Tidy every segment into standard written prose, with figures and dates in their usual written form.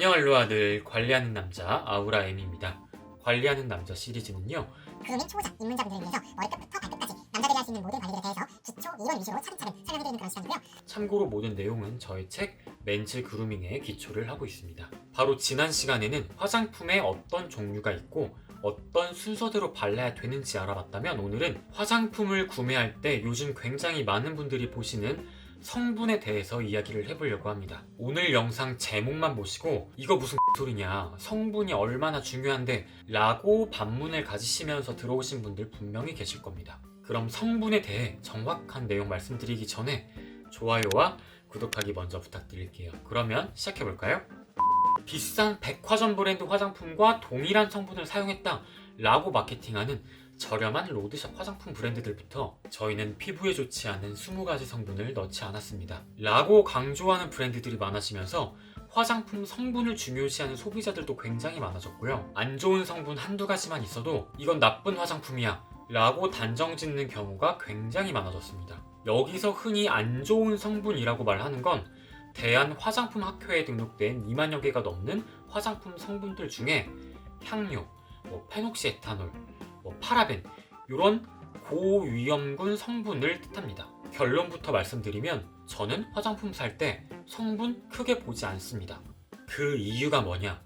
안녕 알로아들, 관리하는 남자 아우라 M입니다. 관리하는 남자 시리즈는요, 그루밍 초보자 입문자분들을 위해서 머리끝부터 발끝까지 남자들이 할 수 있는 모든 관리들에 대해서 기초, 이론 위주로 차근차근 설명해드리는 그런 시간이고요. 참고로 모든 내용은 저의 책 멘즈 그루밍에 기초를 하고 있습니다. 바로 지난 시간에는 화장품에 어떤 종류가 있고 어떤 순서대로 발라야 되는지 알아봤다면, 오늘은 화장품을 구매할 때 요즘 굉장히 많은 분들이 보시는 성분에 대해서 이야기를 해보려고 합니다. 오늘 영상 제목만 보시고 이거 무슨 소리냐, 성분이 얼마나 중요한데 라고 반문을 가지시면서 들어오신 분들 분명히 계실 겁니다. 그럼 성분에 대해 정확한 내용 말씀드리기 전에 좋아요와 구독하기 먼저 부탁드릴게요. 그러면 시작해볼까요? 비싼 백화점 브랜드 화장품과 동일한 성분을 사용했다 라고 마케팅하는 저렴한 로드샵 화장품 브랜드들부터 저희는 피부에 좋지 않은 20가지 성분을 넣지 않았습니다 라고 강조하는 브랜드들이 많아지면서 화장품 성분을 중요시하는 소비자들도 굉장히 많아졌고요. 안 좋은 성분 한두 가지만 있어도 이건 나쁜 화장품이야 라고 단정 짓는 경우가 굉장히 많아졌습니다. 여기서 흔히 안 좋은 성분이라고 말하는 건 대한화장품학회에 등록된 2만여 개가 넘는 화장품 성분들 중에 향료, 페녹시에탄올, 파라벤 이런 고위험군 성분을 뜻합니다. 결론부터 말씀드리면 저는 화장품 살 때 성분 크게 보지 않습니다. 그 이유가 뭐냐?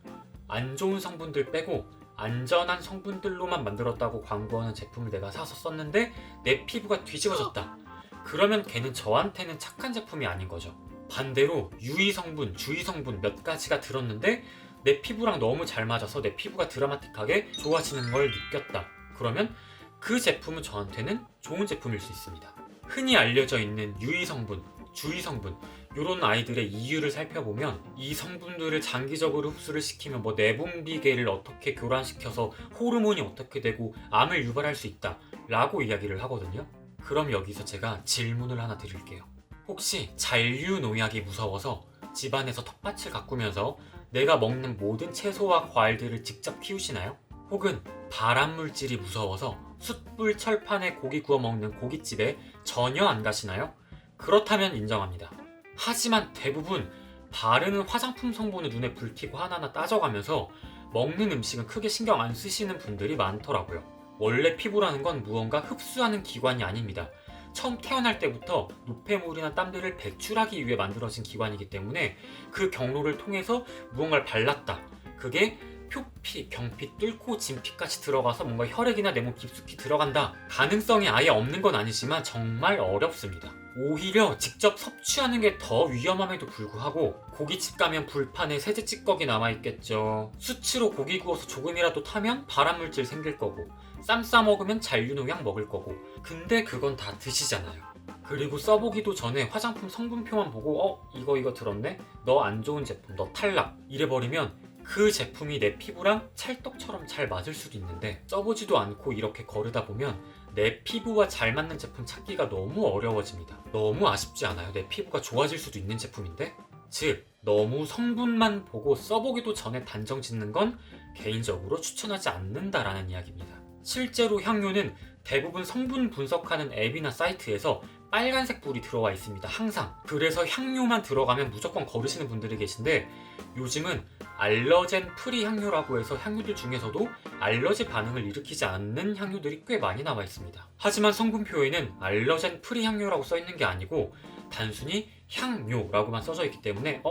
안 좋은 성분들 빼고 안전한 성분들로만 만들었다고 광고하는 제품을 내가 사서 썼는데 내 피부가 뒤집어졌다. 그러면 걔는 저한테는 착한 제품이 아닌 거죠. 반대로 유의 성분, 주의 성분 몇 가지가 들었는데 내 피부랑 너무 잘 맞아서 내 피부가 드라마틱하게 좋아지는 걸 느꼈다. 그러면 그 제품은 저한테는 좋은 제품일 수 있습니다. 흔히 알려져 있는 유의 성분, 주의 성분 이런 아이들의 이유를 살펴보면 이 성분들을 장기적으로 흡수를 시키면 내분비계를 어떻게 교란시켜서 호르몬이 어떻게 되고 암을 유발할 수 있다 라고 이야기를 하거든요. 그럼 여기서 제가 질문을 하나 드릴게요. 혹시 잔류농약이 무서워서 집안에서 텃밭을 가꾸면서 내가 먹는 모든 채소와 과일들을 직접 키우시나요? 혹은 발암물질이 무서워서 숯불 철판에 고기 구워 먹는 고깃집에 전혀 안 가시나요? 그렇다면 인정합니다. 하지만 대부분 바르는 화장품 성분을 눈에 불켜고 하나하나 따져가면서 먹는 음식은 크게 신경 안 쓰시는 분들이 많더라고요. 원래 피부라는 건 무언가 흡수하는 기관이 아닙니다. 처음 태어날 때부터 노폐물이나 땀들을 배출하기 위해 만들어진 기관이기 때문에 그 경로를 통해서 무언가를 발랐다. 그게 표피, 경피 뚫고 진피까지 들어가서 뭔가 혈액이나 내 몸 깊숙이 들어간다. 가능성이 아예 없는 건 아니지만 정말 어렵습니다. 오히려 직접 섭취하는 게 더 위험함에도 불구하고 고깃집 가면 불판에 세제 찌꺼기 남아있겠죠. 수치로 고기 구워서 조금이라도 타면 발암물질 생길 거고, 쌈 싸 먹으면 잔류농약 먹을 거고, 근데 그건 다 드시잖아요. 그리고 써보기도 전에 화장품 성분표만 보고 이거 들었네? 너 안 좋은 제품, 너 탈락 이래버리면 그 제품이 내 피부랑 찰떡처럼 잘 맞을 수도 있는데, 써보지도 않고 이렇게 거르다 보면 내 피부와 잘 맞는 제품 찾기가 너무 어려워집니다. 너무 아쉽지 않아요? 내 피부가 좋아질 수도 있는 제품인데? 즉, 너무 성분만 보고 써보기도 전에 단정 짓는 건 개인적으로 추천하지 않는다라는 이야기입니다. 실제로 향료는 대부분 성분 분석하는 앱이나 사이트에서 빨간색 불이 들어와 있습니다. 항상. 그래서 향료만 들어가면 무조건 거르시는 분들이 계신데, 요즘은 알러젠 프리 향료라고 해서 향료들 중에서도 알러지 반응을 일으키지 않는 향료들이 꽤 많이 나와 있습니다. 하지만 성분표에는 알러젠 프리 향료라고 써 있는 게 아니고 단순히 향료라고만 써져 있기 때문에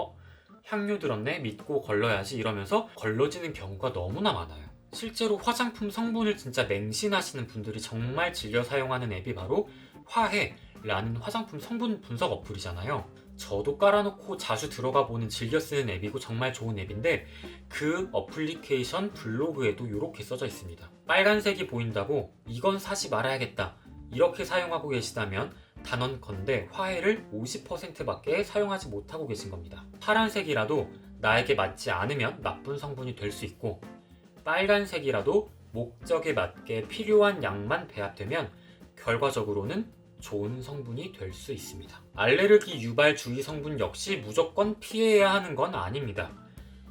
향료 들었네? 믿고 걸러야지 이러면서 걸러지는 경우가 너무나 많아요. 실제로 화장품 성분을 진짜 맹신하시는 분들이 정말 즐겨 사용하는 앱이 바로 화해라는 화장품 성분 분석 어플이잖아요. 저도 깔아놓고 자주 들어가 보는 즐겨 쓰는 앱이고 정말 좋은 앱인데, 그 어플리케이션 블로그에도 이렇게 써져 있습니다. 빨간색이 보인다고 이건 사지 말아야겠다 이렇게 사용하고 계시다면 단언컨대 화해를 50%밖에 사용하지 못하고 계신 겁니다. 파란색이라도 나에게 맞지 않으면 나쁜 성분이 될 수 있고, 빨간색이라도 목적에 맞게 필요한 양만 배합되면 결과적으로는 좋은 성분이 될 수 있습니다. 알레르기 유발 주의 성분 역시 무조건 피해야 하는 건 아닙니다.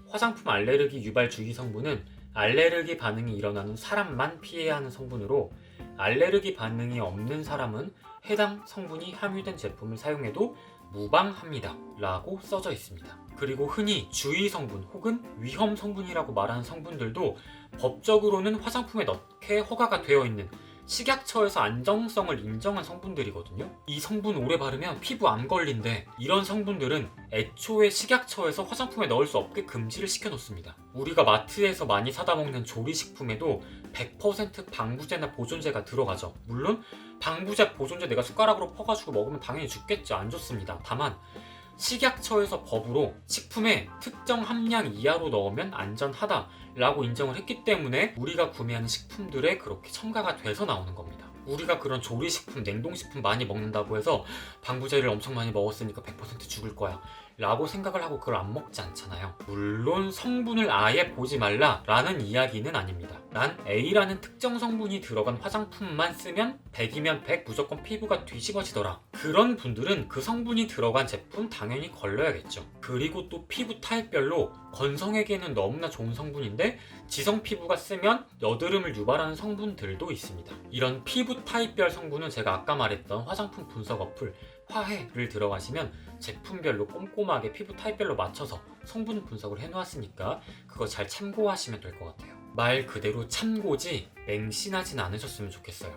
화장품 알레르기 유발 주의 성분은 알레르기 반응이 일어나는 사람만 피해야 하는 성분으로, 알레르기 반응이 없는 사람은 해당 성분이 함유된 제품을 사용해도 무방합니다 라고 써져 있습니다. 그리고 흔히 주의 성분 혹은 위험 성분이라고 말하는 성분들도 법적으로는 화장품에 넣게 허가가 되어 있는 식약처에서 안정성을 인정한 성분들이거든요. 이 성분 오래 바르면 피부 암 걸린데 이런 성분들은 애초에 식약처에서 화장품에 넣을 수 없게 금지를 시켜놓습니다. 우리가 마트에서 많이 사다 먹는 조리식품에도 100% 방부제나 보존제가 들어가죠. 물론 방부제, 보존제 내가 숟가락으로 퍼가지고 먹으면 당연히 죽겠죠. 안 좋습니다. 다만 식약처에서 법으로 식품에 특정 함량 이하로 넣으면 안전하다라고 인정을 했기 때문에 우리가 구매하는 식품들에 그렇게 첨가가 돼서 나오는 겁니다. 우리가 그런 조리식품, 냉동식품 많이 먹는다고 해서 방부제를 엄청 많이 먹었으니까 100% 죽을 거야 라고 생각을 하고 그걸 안 먹지 않잖아요. 물론 성분을 아예 보지 말라라는 이야기는 아닙니다. 난 A라는 특정 성분이 들어간 화장품만 쓰면 100이면 100 무조건 피부가 뒤집어지더라. 그런 분들은 그 성분이 들어간 제품 당연히 걸러야겠죠. 그리고 또 피부 타입별로 건성에게는 너무나 좋은 성분인데 지성 피부가 쓰면 여드름을 유발하는 성분들도 있습니다. 이런 피부 타입별 성분은 제가 아까 말했던 화장품 분석 어플 화해를 들어가시면 제품별로 꼼꼼하게 피부 타입별로 맞춰서 성분 분석을 해놓았으니까 그거 잘 참고하시면 될 것 같아요. 말 그대로 참고지 맹신하진 않으셨으면 좋겠어요.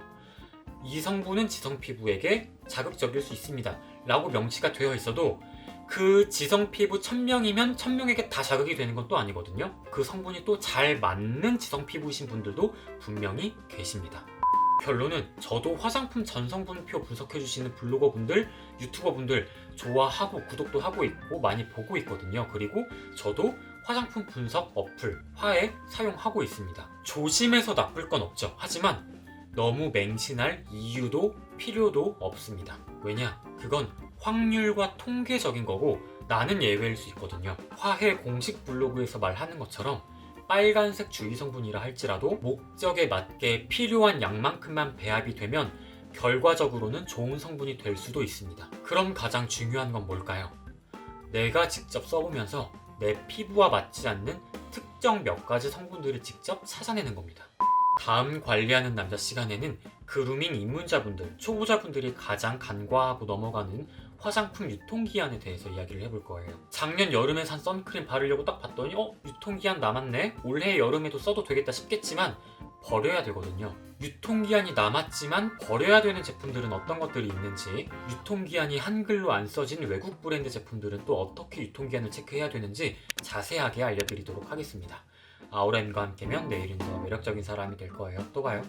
이 성분은 지성 피부에게 자극적일 수 있습니다 라고 명시가 되어 있어도 그 지성 피부 1000명이면 1000명에게 다 자극이 되는 건 또 아니거든요. 그 성분이 또 잘 맞는 지성 피부이신 분들도 분명히 계십니다. 결론은 저도 화장품 전성분표 분석해주시는 블로거분들, 유튜버분들 좋아하고 구독도 하고 있고 많이 보고 있거든요. 그리고 저도 화장품 분석 어플 화해 사용하고 있습니다. 조심해서 나쁠 건 없죠. 하지만 너무 맹신할 이유도 필요도 없습니다. 왜냐? 그건 확률과 통계적인 거고 나는 예외일 수 있거든요. 화해 공식 블로그에서 말하는 것처럼 빨간색 주의 성분이라 할지라도 목적에 맞게 필요한 양만큼만 배합이 되면 결과적으로는 좋은 성분이 될 수도 있습니다. 그럼 가장 중요한 건 뭘까요? 내가 직접 써보면서 내 피부와 맞지 않는 특정 몇 가지 성분들을 직접 찾아내는 겁니다. 다음 관리하는 남자 시간에는 그루밍 입문자분들, 초보자분들이 가장 간과하고 넘어가는 화장품 유통기한에 대해서 이야기를 해볼 거예요. 작년 여름에 산 선크림 바르려고 딱 봤더니 유통기한 남았네? 올해 여름에도 써도 되겠다 싶겠지만 버려야 되거든요. 유통기한이 남았지만 버려야 되는 제품들은 어떤 것들이 있는지, 유통기한이 한글로 안 써진 외국 브랜드 제품들은 또 어떻게 유통기한을 체크해야 되는지 자세하게 알려드리도록 하겠습니다. 아우라님과 함께면 내일은 더 매력적인 사람이 될 거예요. 또 봐요.